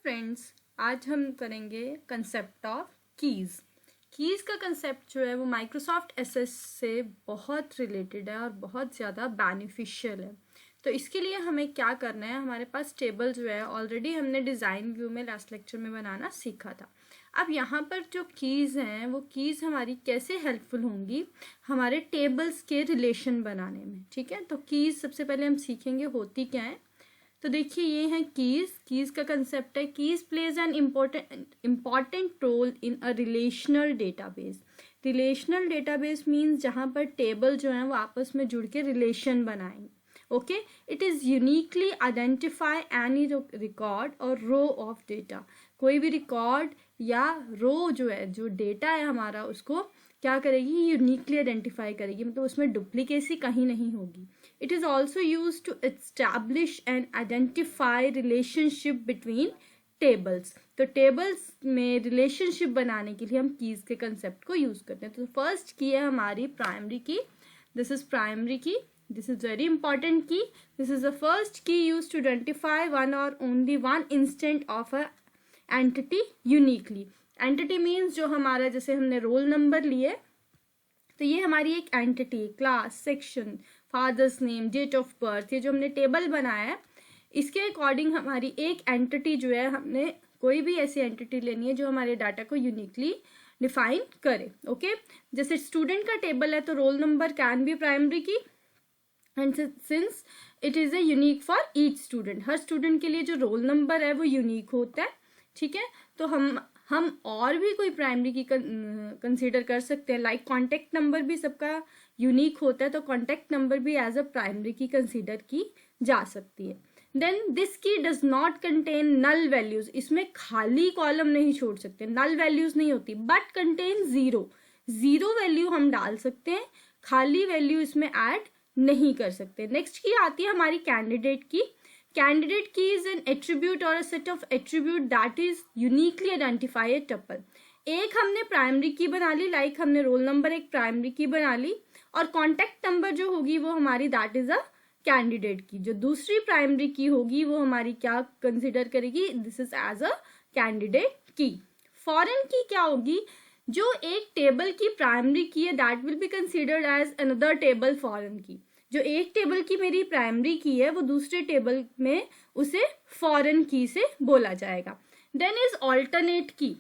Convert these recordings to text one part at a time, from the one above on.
Friends, आज हम करेंगे कंसेप्ट ऑफ कीज़। कीज़ का कंसेप्ट जो है वो माइक्रोसॉफ्ट एसएस से बहुत रिलेटेड है और बहुत ज़्यादा बेनिफिशियल है। तो इसके लिए हमें क्या करना है, हमारे पास टेबल जो है ऑलरेडी हमने डिज़ाइन व्यू में लास्ट लेक्चर में बनाना सीखा था। अब यहाँ पर जो कीज़ हैं वो कीज़ हमारी कैसे हेल्पफुल होंगी हमारे टेबल्स के रिलेशन बनाने में। ठीक है, तो कीज़ सबसे पहले हम सीखेंगे होती क्या है। तो देखिए ये है कीज़ का कंसेप्ट है, keys plays an important role in a relational database. Relational database means जहाँ पर टेबल जो है वो आपस में जुड़ के रिलेशन बनाएंगे। Okay, it is uniquely identify any record और रो ऑफ डेटा। कोई भी रिकॉर्ड या रो जो है, जो डेटा है हमारा, उसको क्या करेगी, यूनिकली आइडेंटिफाई करेगी, मतलब उसमें डुप्लीकेसी कहीं नहीं होगी। It is also used to establish and identify relationship between tables. तो tables में relationship बनाने के लिए हम keys के concept को use करते हैं। तो first key है हमारी primary key. This is primary key. This is very important key. This is the first key used to identify one or only one instant of a entity uniquely. Entity means जो हमारा, जैसे हमने roll number लिए तो ये हमारी एक entity, class, section, father's name, date of birth, ये जो हमने टेबल बनाया है इसके अकॉर्डिंग हमारी एक एंटिटी जो है, हमने कोई भी ऐसी एंटिटी लेनी है जो हमारे डाटा को यूनिकली डिफाइन करे। ओके, जैसे स्टूडेंट का टेबल है तो roll number can be primary key and since it is a unique for each student, हर स्टूडेंट के लिए जो रोल नंबर है वो यूनिक होता है। ठीक है, तो हम और भी कोई प्राइमरी की कंसीडर कर सकते हैं, लाइक कॉन्टेक्ट नंबर भी सबका यूनिक होता है, तो कॉन्टेक्ट नंबर भी as a primary key consider की जा सकती है। Then this key does not contain null values, इसमें खाली कॉलम नहीं छोड़ सकते, नल वैल्यूज नहीं होती, बट कंटेन जीरो वैल्यू हम डाल सकते हैं, खाली वैल्यू इसमें ऐड नहीं कर सकते। नेक्स्ट की आती है हमारी कैंडिडेट की। Candidate key is an attribute or a set of attribute that is uniquely identify a tuple. एक हमने प्राइमरी की बना ली, लाइक हमने रोल नंबर एक प्राइमरी की बना ली, और कॉन्टेक्ट नंबर जो होगी वो हमारी दैट इज अ कैंडिडेट की। जो दूसरी प्राइमरी की होगी वो हमारी क्या कंसिडर करेगी, this is as a candidate key. Foreign key क्या होगी, जो एक टेबल की प्राइमरी की है that will be considered as another table foreign key. जो एक टेबल की मेरी प्राइमरी की है वो दूसरे टेबल में उसे फॉरेन की से बोला जाएगा। देन इज ऑल्टरनेट की,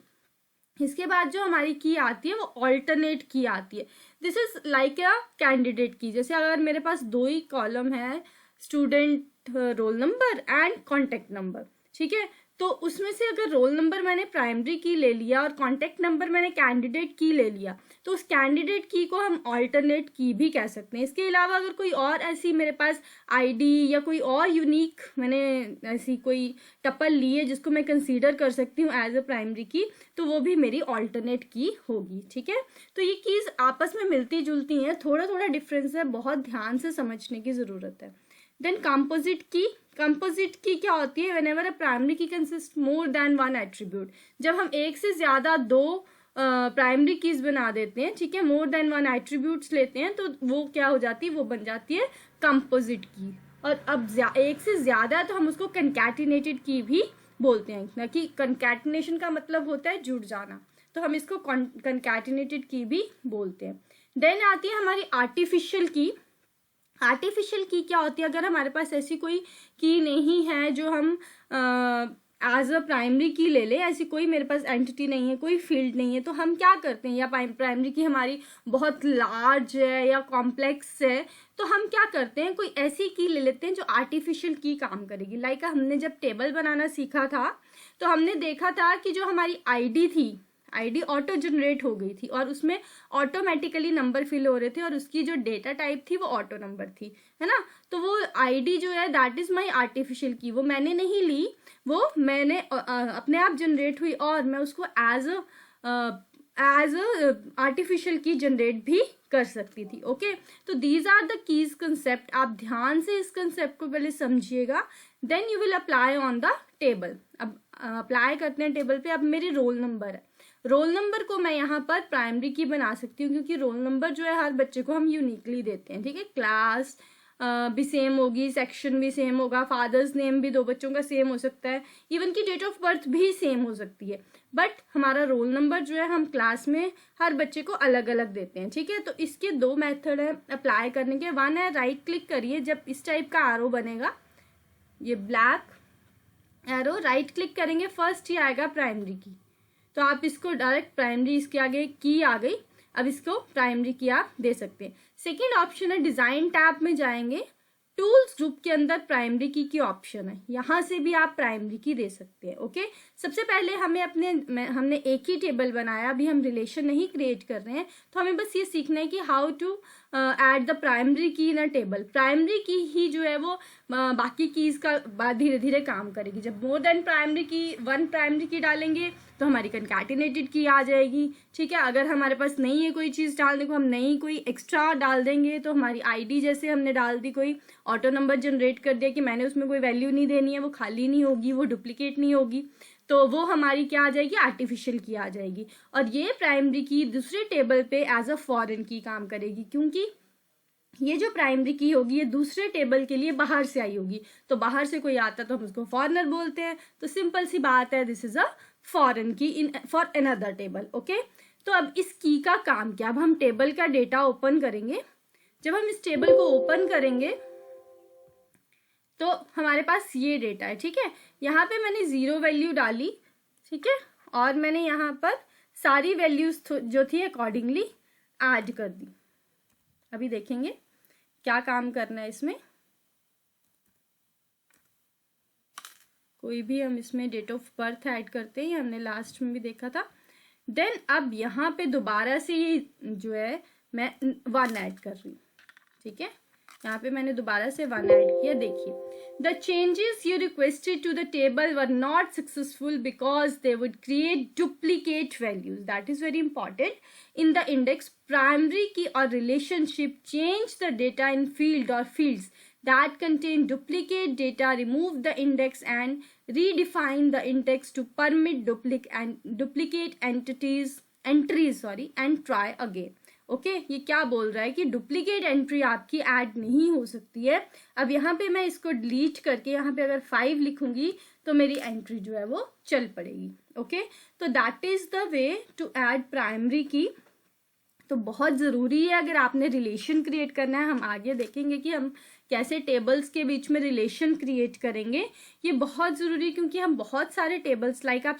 इसके बाद जो हमारी की आती है वो ऑल्टरनेट की आती है। This is like a candidate की। जैसे अगर मेरे पास दो ही कॉलम है, student roll number and contact number, ठीक है, तो उसमें से अगर रोल नंबर मैंने प्राइमरी की ले लिया और कॉन्टेक्ट नंबर मैंने कैंडिडेट की ले लिया, तो उस कैंडिडेट की को हम ऑल्टरनेट की भी कह सकते हैं। इसके अलावा अगर कोई और ऐसी मेरे पास आईडी या कोई और यूनिक मैंने ऐसी कोई टपल ली है जिसको मैं कंसीडर कर सकती हूँ एज अ प्राइमरी की, तो वो भी मेरी ऑल्टरनेट की होगी। ठीक है, तो ये कीज आपस में मिलती जुलती हैं, थोड़ा थोड़ा डिफरेंस है, बहुत ध्यान से समझने की जरूरत है। Then composite key. Composite key क्या होती है, व्हेनेवर अ प्राइमरी की consist more than one attribute. जब हम एक से ज्यादा दो प्राइमरी कीज बना देते हैं, ठीक है, मोर देन वन एट्रीब्यूट्स लेते हैं, तो वो क्या हो जाती है, वो बन जाती है कंपोजिट की। और अब एक से ज्यादा है तो हम उसको कंकैटिनेटेड की भी बोलते हैं, ना कि कंकैटिनेशन का मतलब होता है जुड़ जाना, तो हम इसको कंकैटिनेटेड की भी बोलते हैं। देन आती है हमारी आर्टिफिशियल की। आर्टिफिशियल की क्या होती है, अगर हमारे पास ऐसी कोई की नहीं है जो हम एज अ प्राइमरी की ले ले, ऐसी कोई मेरे पास एंटिटी नहीं है, कोई फील्ड नहीं है, तो हम क्या करते हैं, या प्राइमरी की हमारी बहुत लार्ज है या कॉम्प्लेक्स है, तो हम क्या करते हैं, कोई ऐसी की ले लेते हैं जो आर्टिफिशियल की काम करेगी। लाइक हमने जब टेबल बनाना सीखा था तो हमने देखा था कि जो हमारी आईडी थी, आईडी ऑटो जनरेट हो गई थी और उसमें ऑटोमेटिकली नंबर फिल हो रहे थे और उसकी जो डेटा टाइप थी वो ऑटो नंबर थी, है ना। तो वो आईडी जो है दैट इज माय आर्टिफिशियल की, वो मैंने नहीं ली, वो मैंने अपने आप जनरेट हुई और मैं उसको एज आर्टिफिशियल की जनरेट भी कर सकती थी। ओके, तो these are the keys concept. आप ध्यान से इस कंसेप्ट को पहले समझिएगा, then you will apply on the table. अब अप्लाई करते हैं टेबल पे। अब मेरी रोल नंबर है, रोल नंबर को मैं यहाँ पर प्राइमरी की बना सकती हूँ क्योंकि रोल नंबर जो है हर बच्चे को हम यूनिकली देते हैं। ठीक है, क्लास, भी सेम होगी, सेक्शन भी सेम होगा, फादर्स नेम भी दो बच्चों का सेम हो सकता है, इवन की डेट ऑफ बर्थ भी सेम हो सकती है, बट हमारा रोल नंबर जो है हम क्लास में हर बच्चे को अलग अलग देते हैं, ठीक है। तो इसके दो मेथड है अप्लाई करने के। वन है राइट क्लिक करिए, जब इस टाइप का एरो बनेगा, ये ब्लैक एरो, राइट क्लिक करेंगे, फर्स्ट ही आएगा प्राइमरी की, तो आप इसको डायरेक्ट प्राइमरी, इसके आगे की आ गई, अब इसको प्राइमरी की आप दे सकते हैं। सेकेंड ऑप्शन है डिजाइन टैब में जाएंगे, टूल्स ग्रुप के अंदर प्राइमरी की ऑप्शन है, यहाँ से भी आप प्राइमरी की दे सकते हैं। ओके, सबसे पहले हमने एक ही टेबल बनाया, अभी हम रिलेशन नहीं क्रिएट कर रहे हैं, तो हमें बस ये सीखना है कि how to add the primary key in a table. Primary की ही जो है वो बाकी कीज का धीरे धीरे काम करेगी। जब मोर देन प्राइमरी की, वन प्राइमरी की डालेंगे तो हमारी कंकैटिनेटेड की आ जाएगी, ठीक है। अगर हमारे पास नहीं है कोई चीज़ डालने को, हम नई कोई एक्स्ट्रा डाल देंगे, तो हमारी आईडी जैसे हमने डाल दी, कोई ऑटो नंबर जनरेट कर दिया कि मैंने उसमें कोई वैल्यू नहीं देनी है, वो खाली नहीं होगी, वो डुप्लीकेट नहीं होगी, तो वो हमारी क्या आ जाएगी, आर्टिफिशियल की आ जाएगी। और ये प्राइमरी की दूसरे टेबल पे एज अ फॉरेन की काम करेगी, क्योंकि ये जो प्राइमरी की होगी ये दूसरे टेबल के लिए बाहर से आई होगी, तो बाहर से कोई आता तो हम उसको फॉरेनर बोलते हैं, तो सिंपल सी बात है, दिस इज अ फॉरेन की in for another table. Okay, तो अब इस की का काम क्या, अब हम टेबल का डेटा ओपन करेंगे। जब हम इस टेबल को ओपन करेंगे तो हमारे पास ये डेटा है, ठीक है। यहाँ पे मैंने 0 वैल्यू डाली, ठीक है, और मैंने यहाँ पर सारी वैल्यूज जो थी अकॉर्डिंगली ऐड कर दी। अभी देखेंगे क्या काम करना है इसमें। कोई भी हम इसमें डेट ऑफ बर्थ ऐड करते हैं, हमने लास्ट में भी देखा था। देन अब यहाँ पे दोबारा से ये जो है मैं 1 ऐड कर रही हूँ, ठीक है। यहाँ पे मैंने दोबारा से 1 ऐड किया। देखिए, the changes you requested to the table were not successful because they would create duplicate values, that is very important. In the index primary key और relationship change the data in field और fields that contain duplicate data, remove the index and redefine the index to permit duplicate entries and try again. Okay, ये क्या बोल रहा है कि duplicate entry आपकी add नहीं हो सकती है। अब यहाँ पे मैं इसको डिलीट करके यहाँ पे अगर 5 लिखूंगी तो मेरी एंट्री जो है वो चल पड़ेगी। ओके, तो that is the way to add primary key. तो बहुत ज़रूरी है, अगर आपने रिलेशन क्रिएट करना है, हम आगे देखेंगे कि हम कैसे टेबल्स के बीच में रिलेशन क्रिएट करेंगे, ये बहुत ज़रूरी है, क्योंकि हम बहुत सारे टेबल्स, लाइक आप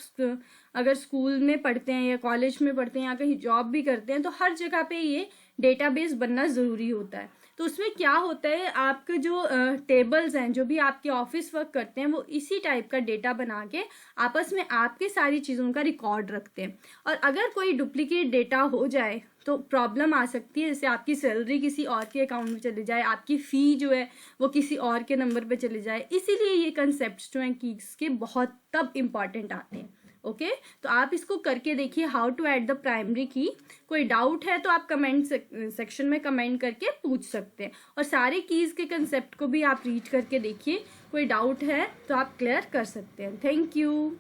अगर स्कूल में पढ़ते हैं या कॉलेज में पढ़ते हैं या कहीं जॉब भी करते हैं, तो हर जगह पे ये डेटाबेस बनना ज़रूरी होता है। तो उसमें क्या होता है, आपके जो टेबल्स हैं, जो भी आपके ऑफिस वर्क करते हैं, वो इसी टाइप का डेटा बना के आपस में आपके सारी चीज़ों का रिकॉर्ड रखते हैं। और अगर कोई डुप्लीकेट डेटा हो जाए तो प्रॉब्लम आ सकती है, जैसे आपकी सैलरी किसी और के अकाउंट में चले जाए, आपकी फ़ी जो है वो किसी और के नंबर पे चले जाए। इसीलिए ये कंसेप्ट जो हैं कीज के बहुत तब इम्पॉर्टेंट आते हैं। ओके, तो आप इसको करके देखिए, how to add the primary key. कोई डाउट है तो आप कमेंट सेक्शन में कमेंट करके पूछ सकते हैं, और सारे कीज के कंसेप्ट को भी आप रीड करके देखिए, कोई डाउट है तो आप क्लियर कर सकते हैं। Thank you.